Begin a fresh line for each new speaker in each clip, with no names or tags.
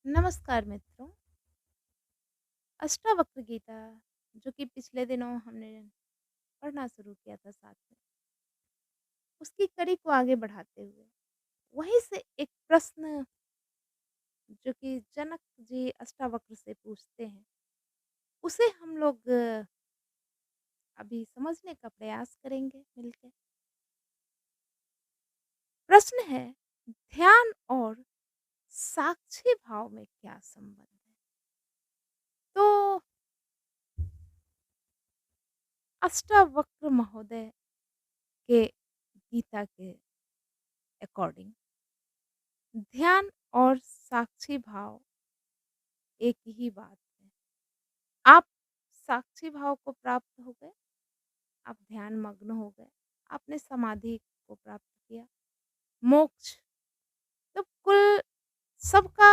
नमस्कार मित्रों, अष्टावक्र गीता जो कि पिछले दिनों हमने पढ़ना शुरू किया था साथ में, उसकी कड़ी को आगे बढ़ाते हुए वहीं से एक प्रश्न जो कि जनक जी अष्टावक्र से पूछते हैं, उसे हम लोग अभी समझने का प्रयास करेंगे मिलकर। प्रश्न है, ध्यान और साक्षी भाव में क्या संबंध है? तो अष्टावक्र महोदय के गीता के अकॉर्डिंग ध्यान और साक्षी भाव एक ही बात है। आप साक्षी भाव को प्राप्त हो गए, आप ध्यान मग्न हो गए, आपने समाधि को प्राप्त किया, मोक्ष तो कुल सबका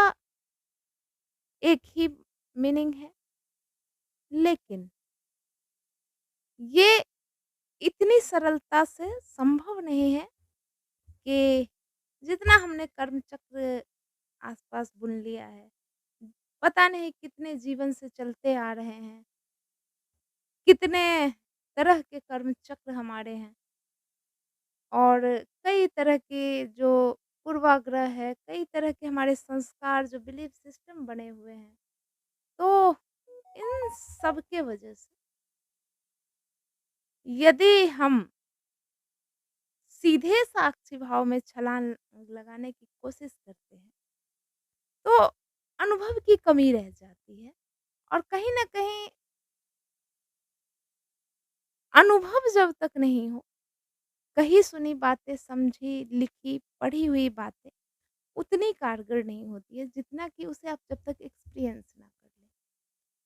एक ही मीनिंग है। लेकिन ये इतनी सरलता से संभव नहीं है कि जितना हमने कर्म चक्र आस-पास बुन लिया है, पता नहीं कितने जीवन से चलते आ रहे हैं, कितने तरह के कर्म चक्र हमारे हैं। और कई तरह के जो पूर्वाग्रह है, कई तरह के हमारे संस्कार जो बिलीफ सिस्टम बने हुए हैं, तो इन सब के वजह से यदि हम सीधे साक्षी भाव में छलांग लगाने की कोशिश करते हैं, तो अनुभव की कमी रह जाती है और कहीं न कहीं अनुभव जब तक नहीं हो, कही सुनी बातें, समझी, लिखी, पढ़ी हुई बातें उतनी कारगर नहीं होती है, जितना कि उसे आप जब तक एक्सपीरियंस ना कर लें।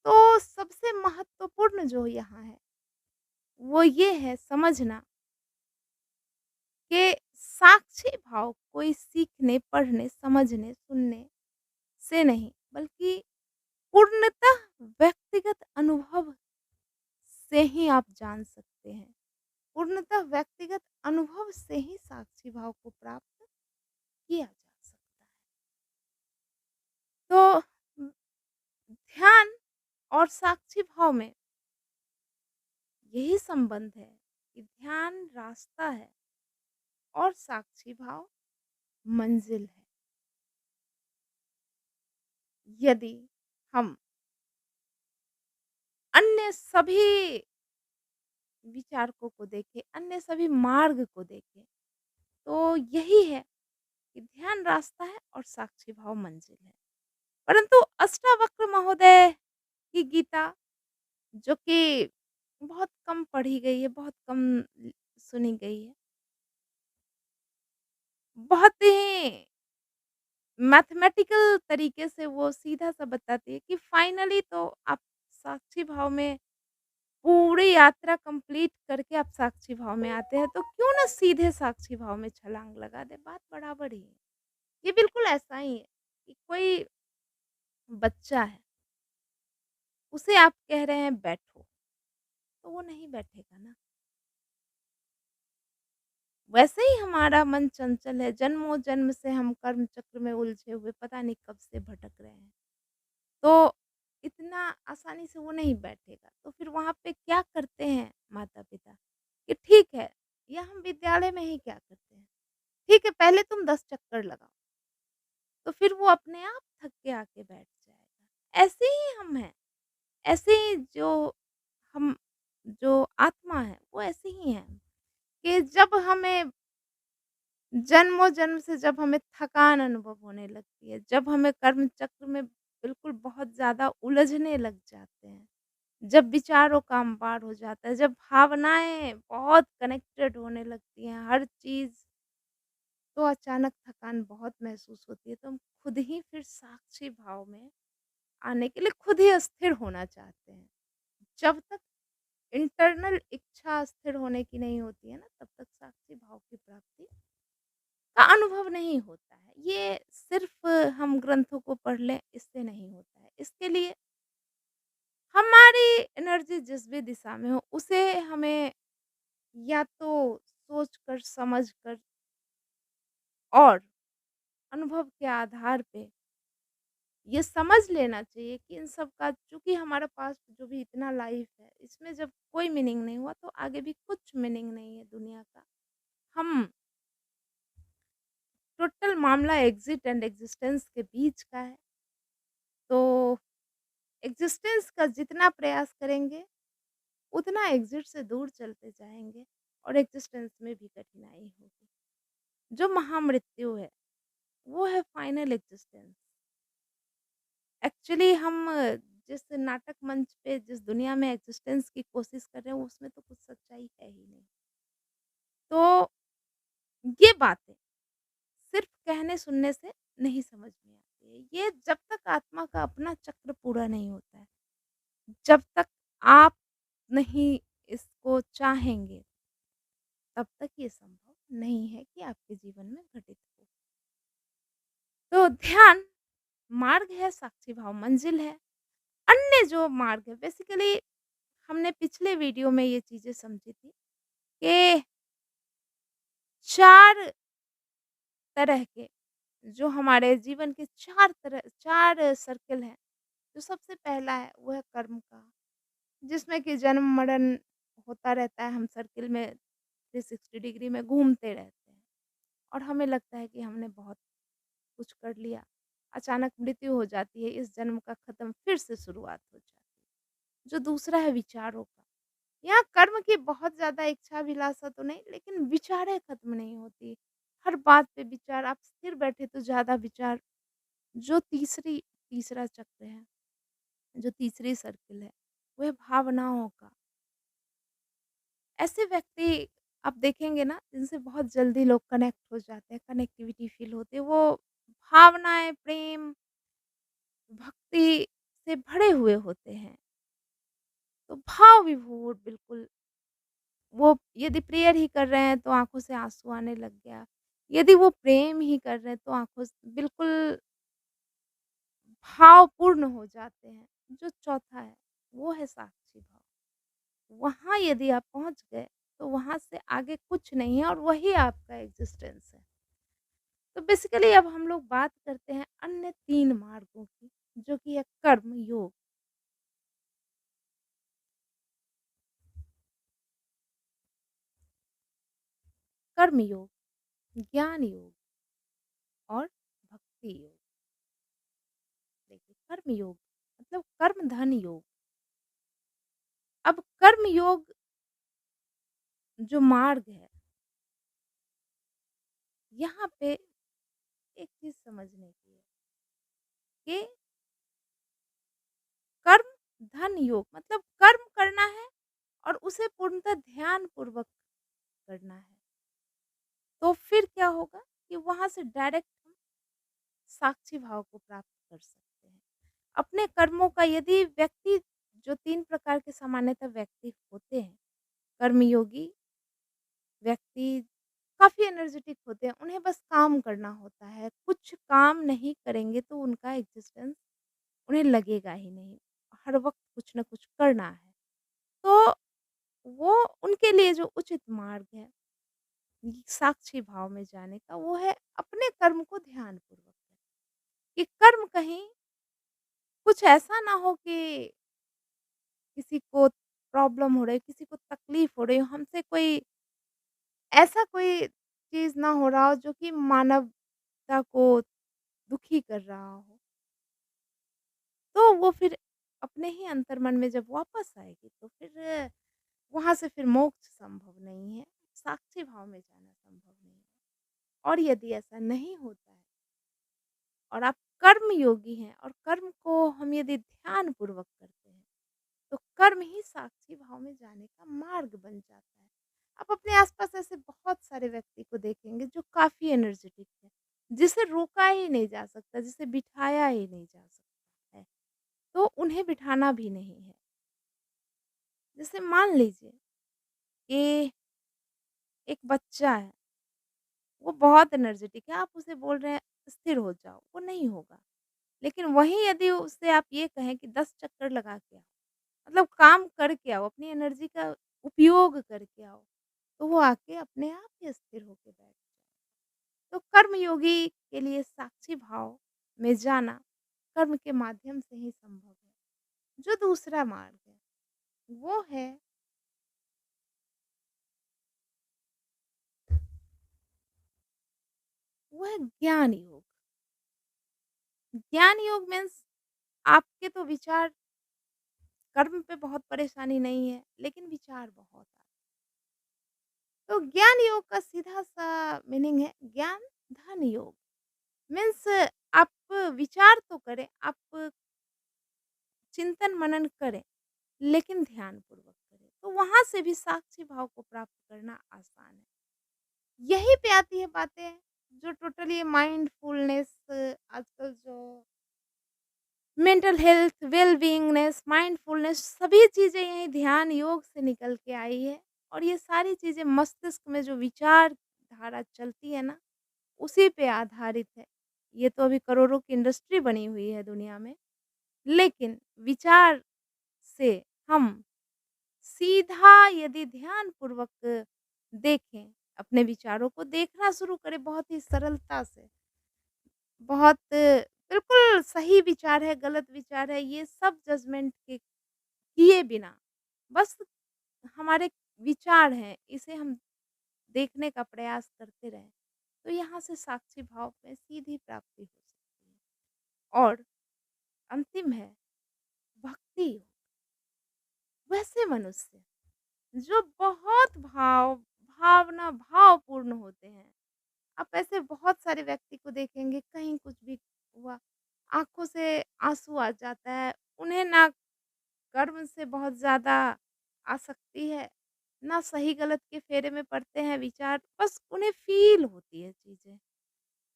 तो सबसे महत्वपूर्ण जो यहाँ है, वो ये है समझना कि साक्षी भाव कोई सीखने, पढ़ने, समझने, सुनने से नहीं, बल्कि पूर्णतः व्यक्तिगत अनुभव से ही आप जान सकते हैं। पूर्णतः व्यक्तिगत अनुभव से ही साक्षी भाव को प्राप्त किया जा सकता है। तो ध्यान और साक्षी भाव में यही संबंध है कि ध्यान रास्ता है और साक्षी भाव मंजिल है। यदि हम अन्य सभी विचारकों को देखें, अन्य सभी मार्ग को देखें, तो यही है कि ध्यान रास्ता है और साक्षी भाव मंजिल है। परंतु अष्टावक्र महोदय की गीता जो कि बहुत कम पढ़ी गई है, बहुत कम सुनी गई है, बहुत ही मैथमेटिकल तरीके से वो सीधा-सा बताती है कि फाइनली तो आप साक्षी भाव में पूरी यात्रा कंप्लीट करके आप साक्षी भाव में आते हैं, तो क्यों ना सीधे साक्षी भाव में छलांग लगा दें, बात बराबर ही है। ये बिल्कुल ऐसा ही है कि कोई बच्चा है, उसे आप कह रहे हैं बैठो, तो वो नहीं बैठेगा ना। वैसे ही हमारा मन चंचल है, जन्मों-जन्म से हम कर्म चक्र में उलझे हुए पता नहीं कब से भटक रहे हैं। तो इतना आसानी से वो नहीं बैठेगा। तो फिर वहाँ पे क्या करते हैं माता-पिता कि ठीक है, या हम विद्यालय में ही क्या करते हैं, ठीक है पहले तुम 10 चक्कर लगाओ, तो फिर वो अपने आप थक के आके बैठ जाएगा। ऐसे ही हम हैं, ऐसे ही हम जो आत्मा है, वो ऐसे ही हैं कि जब हमें जन्मों-जन्म से जब हमें थकान अनुभव होने लगती है, जब हमें कर्म चक्र में बिल्कुल बहुत ज़्यादा उलझने लग जाते हैं, जब विचारों का अम्बार हो जाता है, जब भावनाएँ बहुत कनेक्टेड होने लगती हैं, हर चीज़, तो अचानक थकान बहुत महसूस होती है, तो हम खुद ही फिर साक्षी भाव में आने के लिए खुद ही अस्थिर होना चाहते हैं। जब तक इंटरनल इच्छा स्थिर होने की नहीं होती है ना, तब तक साक्षी भाव की प्राप्ति का अनुभव नहीं होता है। ये सिर्फ़ हम ग्रंथों को पढ़ लें, इससे नहीं होता है। इसके लिए हमारी एनर्जी जिस भी दिशा में हो, उसे हमें या तो सोच कर, समझ कर और अनुभव के आधार पे ये समझ लेना चाहिए कि इन सब का चूँकि हमारा पास जो भी इतना लाइफ़ है, इसमें जब कोई मीनिंग नहीं हुआ, तो आगे भी कुछ मीनिंग नहीं है दुनिया का। हम टोटल मामला एग्ज़िट एंड एक्जिस्टेंस के बीच का है, तो एक्जिस्टेंस का जितना प्रयास करेंगे, उतना एग्ज़िट से दूर चलते जाएँगे और एक्जिस्टेंस में भी कठिनाई होगी। जो महामृत्यु है, वो है फाइनल एक्जिस्टेंस। एक्चुअली हम जिस नाटक मंच पे जिस दुनिया में एक्जिस्टेंस की कोशिश कर रहे हैं, उसमें तो कुछ सच्चाई है ही नहीं। तो ये बातें सिर्फ़ कहने सुनने से नहीं समझ में आती है। ये जब तक आत्मा का अपना चक्र पूरा नहीं होता है, जब तक आप नहीं इसको चाहेंगे, तब तक ये संभव नहीं है कि आपके जीवन में घटित हो। तो ध्यान मार्ग है, साक्षी भाव मंजिल है। अन्य जो मार्ग है बेसिकली हमने पिछले वीडियो में ये चीज़ें समझी थी कि 4 तरह के जो हमारे जीवन के 4 सर्कल हैं। जो सबसे पहला है वो है कर्म का, जिसमें कि जन्म-मरण होता रहता है, हम सर्किल में 360 डिग्री में घूमते रहते हैं और हमें लगता है कि हमने बहुत कुछ कर लिया। अचानक मृत्यु हो जाती है, इस जन्म का खत्म, फिर से शुरुआत हो जाती है। जो दूसरा है विचारों का, यहाँ कर्म की बहुत ज़्यादा इच्छाभिलाषा तो नहीं, लेकिन विचारें खत्म नहीं होती। हर बात पे विचार, आप स्थिर बैठे तो ज़्यादा विचार। जो तीसरा चक्र है, जो तीसरी सर्किल है, वो है भावनाओं का। ऐसे व्यक्ति आप देखेंगे ना, जिनसे बहुत जल्दी लोग कनेक्ट हो जाते हैं, कनेक्टिविटी फ़ील होती है, वो भावनाएँ, प्रेम, भक्ति से भरे हुए होते हैं। तो भाव विभोर बिल्कुल, वो यदि प्रेयर ही कर रहे हैं तो आँखों से आँसू आने लग गया। यदि वो प्रेम ही कर रहे हैं तो आँखों से बिल्कुल भावपूर्ण हो जाते हैं। जो चौथा है, वो है साक्षी भाव। वहाँ यदि आप पहुँच गए, तो वहाँ से आगे कुछ नहीं है और वही आपका एक्जिस्टेंस है। तो बेसिकली अब हम लोग बात करते हैं अन्य 3 मार्गों की, जो कि है कर्म योग, कर्म योग, ज्ञान योग और भक्ति योग। देखिए कर्म योग मतलब कर्म धन योग। अब कर्म योग जो मार्ग है, यहाँ पे एक चीज़ समझने की है कि कर्म धन योग मतलब कर्म करना है और उसे पूर्णतः ध्यानपूर्वक करना है। तो फिर क्या होगा कि वहाँ से डायरेक्ट हम साक्षी भाव को प्राप्त कर सकते हैं। अपने कर्मों का यदि व्यक्ति जो 3 प्रकार के सामान्यतः व्यक्ति होते हैं, कर्मयोगी व्यक्ति काफ़ी एनर्जेटिक होते हैं, उन्हें बस काम करना होता है। कुछ काम नहीं करेंगे तो उनका एक्जिस्टेंस उन्हें लगेगा ही नहीं। हर वक़्त कुछ न कुछ करना है। तो वो उनके लिए जो उचित मार्ग है, ये साक्षी भाव में जाने का, वो है अपने कर्म को ध्यानपूर्वक करें। कि कर्म कहीं कुछ ऐसा ना हो कि किसी को प्रॉब्लम हो रही है, किसी को तकलीफ हो रही हो, हमसे कोई ऐसा कोई चीज़ ना हो रहा हो जो कि मानवता को दुखी कर रहा हो। तो वो फिर अपने ही अंतर्मन में जब वापस आएगी तो फिर वहाँ से फिर मोक्ष संभव नहीं है, साक्षी भाव में जाना संभव नहीं है। और यदि ऐसा नहीं होता है और आप कर्म योगी हैं और कर्म को हम यदि ध्यानपूर्वक करते हैं, तो कर्म ही साक्षी भाव में जाने का मार्ग बन जाता है। आप अपने आस-पास ऐसे बहुत सारे व्यक्ति को देखेंगे जो काफ़ी एनर्जेटिक है, जिसे रोका ही नहीं जा सकता, जिसे बिठाया ही नहीं जा सकता है, तो उन्हें बिठाना भी नहीं है। जैसे मान लीजिए कि एक बच्चा है, वो बहुत एनर्जेटिक है, आप उसे बोल रहे हैं स्थिर हो जाओ, वो नहीं होगा। लेकिन वहीं यदि उससे आप ये कहें कि 10 चक्कर लगा के आओ, मतलब काम करके आओ, अपनी एनर्जी का उपयोग करके आओ, तो वो आके अपने आप ही स्थिर होके बैठ जाए। तो कर्मयोगी के लिए साक्षी भाव में जाना, कर्म के माध्यम से ही संभव है। जो दूसरा मार्ग है, वो है वो है ज्ञान योग। ज्ञान योग मीन्स आपके तो विचार कर्म पे बहुत परेशानी नहीं है, लेकिन विचार बहुत आते हैं। तो ज्ञान योग का सीधा-सा मीनिंग है ज्ञान धन योग। मीन्स आप विचार तो करें, आप चिंतन मनन करें, लेकिन ध्यानपूर्वक करें। तो वहाँ से भी साक्षी भाव को प्राप्त करना आसान है। यहीं पे आती है बातें जो टोटली माइंडफुलनेस आजकल जो मेंटल हेल्थ, वेल बीइंगनेस, माइंडफुलनेस सभी चीज़ें यही ध्यान योग से निकल के आई है और ये सारी चीज़ें मस्तिष्क में जो विचार धारा चलती है ना, उसी पे आधारित है। ये तो अभी करोड़ों की इंडस्ट्री बनी हुई है दुनिया में, लेकिन विचार से हम सीधा यदि ध्यानपूर्वक देखें, अपने विचारों को देखना शुरू करें बहुत ही सरलता से, बहुत बिल्कुल सही विचार है, गलत विचार है, ये सब जजमेंट के किए बिना, बस हमारे विचार हैं, इसे हम देखने का प्रयास करते रहें, तो यहाँ से साक्षी भाव में सीधी प्राप्ति हो सकती है। और अंतिम है भक्ति योग। वैसे मनुष्य जो बहुत भावपूर्ण होते हैं। आप ऐसे बहुत सारे व्यक्ति को देखेंगे कहीं कुछ भी हुआ, आँखों से आँसू आ जाता है। उन्हें ना कर्म से बहुत ज़्यादा आसक्ति है, ना सही-गलत के फेरे में पड़ते हैं विचार, बस उन्हें फ़ील होती है चीज़ें।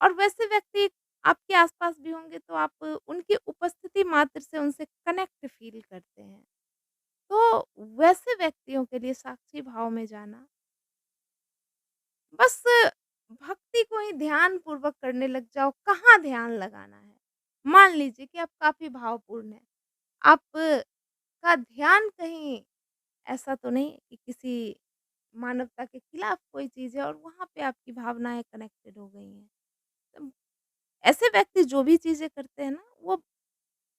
और वैसे व्यक्ति आपके आस-पास भी होंगे तो आप उनकी उपस्थिति मात्र से उनसे कनेक्ट फ़ील करते हैं। तो वैसे व्यक्तियों के लिए साक्षी भाव में जाना, बस भक्ति को ही ध्यानपूर्वक करने लग जाओ, कहाँ ध्यान लगाना है? मान लीजिए कि आप काफ़ी भावपूर्ण हैं, आपका ध्यान कहीं ऐसा तो नहीं कि किसी मानवता के खिलाफ कोई चीज़ है और वहाँ पे आपकी भावनाएँ कनेक्टेड हो गई हैं। तो ऐसे व्यक्ति जो भी चीज़ें करते हैं ना, वो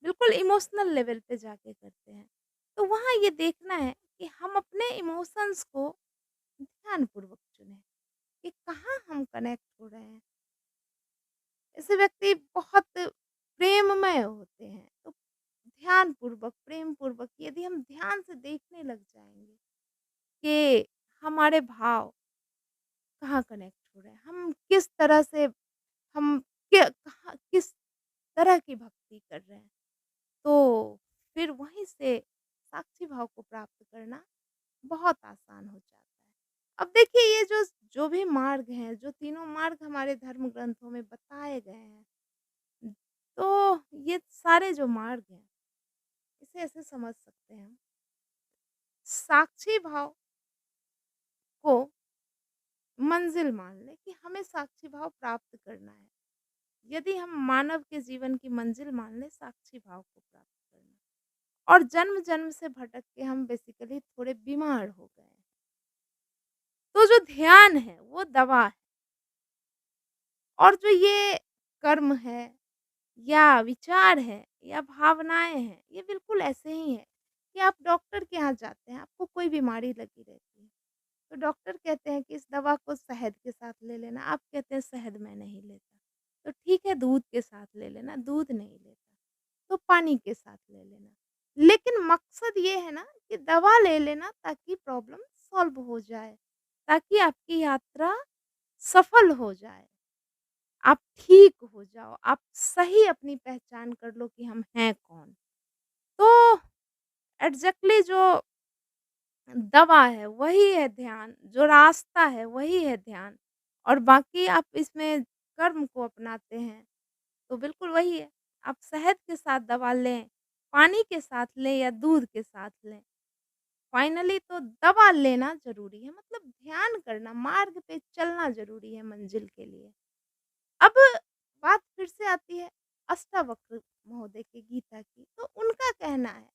बिल्कुल इमोशनल लेवल पे जाके करते हैं। तो वहाँ ये देखना है कि हम अपने इमोशंस को ध्यानपूर्वक चुनें, कि कहाँ हम कनेक्ट हो रहे हैं। ऐसे व्यक्ति बहुत प्रेममय होते हैं, तो ध्यानपूर्वक, प्रेमपूर्वक यदि हम ध्यान से देखने लग जाएँगे कि हमारे भाव कहाँ कनेक्ट हो रहे हैं, हम किस तरह से हम कहाँ किस तरह की भक्ति कर रहे हैं, तो फिर वहीं से साक्षी भाव को प्राप्त करना बहुत आसान हो जाता है। अब देखिए ये जो जो भी मार्ग हैं, जो तीनों मार्ग हमारे धर्म ग्रंथों में बताए गए हैं, तो ये सारे जो मार्ग हैं, इसे ऐसे समझ सकते हैं हम, साक्षी भाव को मंज़िल मान लें कि हमें साक्षी भाव प्राप्त करना है। यदि हम मानव के जीवन की मंजिल मान लें साक्षी भाव को प्राप्त करना और जन्म-जन्म से भटक के हम बेसिकली थोड़े बीमार हो गए हैं। तो जो ध्यान है वो दवा है और जो ये कर्म है या विचार है या भावनाएँ हैं, ये बिल्कुल ऐसे ही हैं कि आप डॉक्टर के यहाँ जाते हैं, आपको कोई बीमारी लगी रहती है, तो डॉक्टर कहते हैं कि इस दवा को शहद के साथ ले लेना, आप कहते हैं शहद मैं नहीं लेता। तो ठीक है दूध के साथ ले लेना, दूध नहीं लेता, तो पानी के साथ ले लेना। लेकिन मकसद ये है ना कि दवा ले लेना ताकि प्रॉब्लम सॉल्व हो जाए, ताकि आपकी यात्रा सफल हो जाए। आप ठीक हो जाओ, आप सही अपनी पहचान कर लो कि हम हैं कौन। तो एग्ज़ैक्टली जो दवा है वही है ध्यान, जो रास्ता है वही है ध्यान और बाकी आप इसमें कर्म को अपनाते हैं, तो बिल्कुल वही है। आप शहद के साथ दवा लें, पानी के साथ लें या दूध के साथ लें, फाइनली तो दवा लेना ज़रूरी है मतलब ध्यान करना, मार्ग पे चलना ज़रूरी है मंज़िल के लिए। अब बात फिर से आती है अष्टावक्र महोदय की गीता की, तो उनका कहना है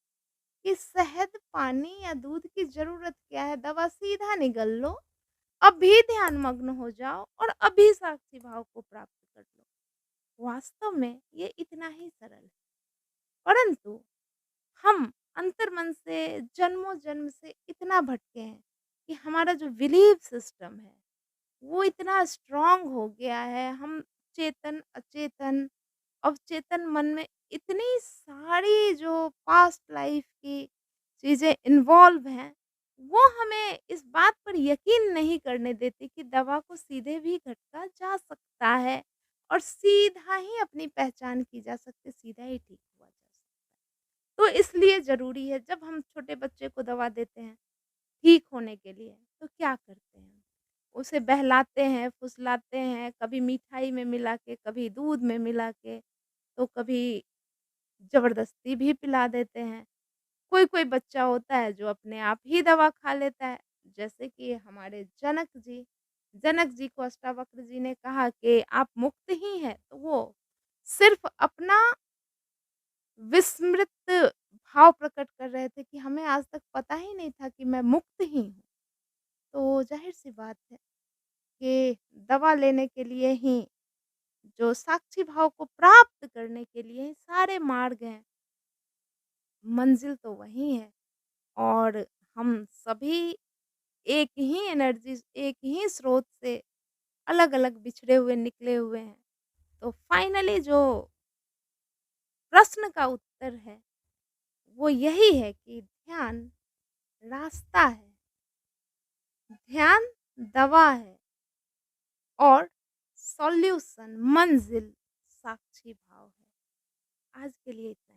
कि शहद, पानी या दूध की ज़रूरत क्या है, दवा सीधा निगल लो, अभी ध्यान मग्न हो जाओ और अभी साक्षी भाव को प्राप्त कर लो। वास्तव में ये इतना ही सरल है। परंतु हम अंतर्मन से जन्मों-जन्म से इतना भटके हैं कि हमारा जो बिलीफ सिस्टम है, वो इतना स्ट्रॉन्ग हो गया है। हम चेतन, अचेतन, अवचेतन मन में इतनी सारी जो पास्ट लाइफ की चीज़ें इन्वॉल्व हैं, वो हमें इस बात पर यकीन नहीं करने देती कि दवा को सीधे भी घटका जा सकता है और सीधा ही अपनी पहचान की जा सकती है, सीधा ही ठीक हुआ जा सकता है। तो इसलिए ज़रूरी है जब हम छोटे बच्चे को दवा देते हैं ठीक होने के लिए, तो क्या करते हैं? उसे बहलाते हैं, फुसलाते हैं, कभी मिठाई में मिला के, कभी दूध में मिला के, तो कभी ज़बरदस्ती भी पिला देते हैं। कोई-कोई बच्चा होता है जो अपने आप ही दवा खा लेता है, जैसे कि हमारे जनक जी। जनक जी को अष्टावक्र जी ने कहा कि आप मुक्त ही हैं, तो वो सिर्फ़ अपना विस्मृत भाव प्रकट कर रहे थे कि हमें आज तक पता ही नहीं था कि मैं मुक्त ही हूँ। तो ज़ाहिर-सी बात है कि दवा लेने के लिए ही जो साक्षी भाव को प्राप्त करने के लिए ही सारे मार्ग हैं, मंज़िल तो वही है और हम सभी एक ही एनर्जी, एक ही स्रोत से अलग-अलग बिछड़े हुए निकले हुए हैं। तो फाइनली जो प्रश्न का उत्तर है, वो यही है कि ध्यान रास्ता है, ध्यान दवा है और सॉल्यूशन मंज़िल साक्षी भाव है। आज के लिए इतना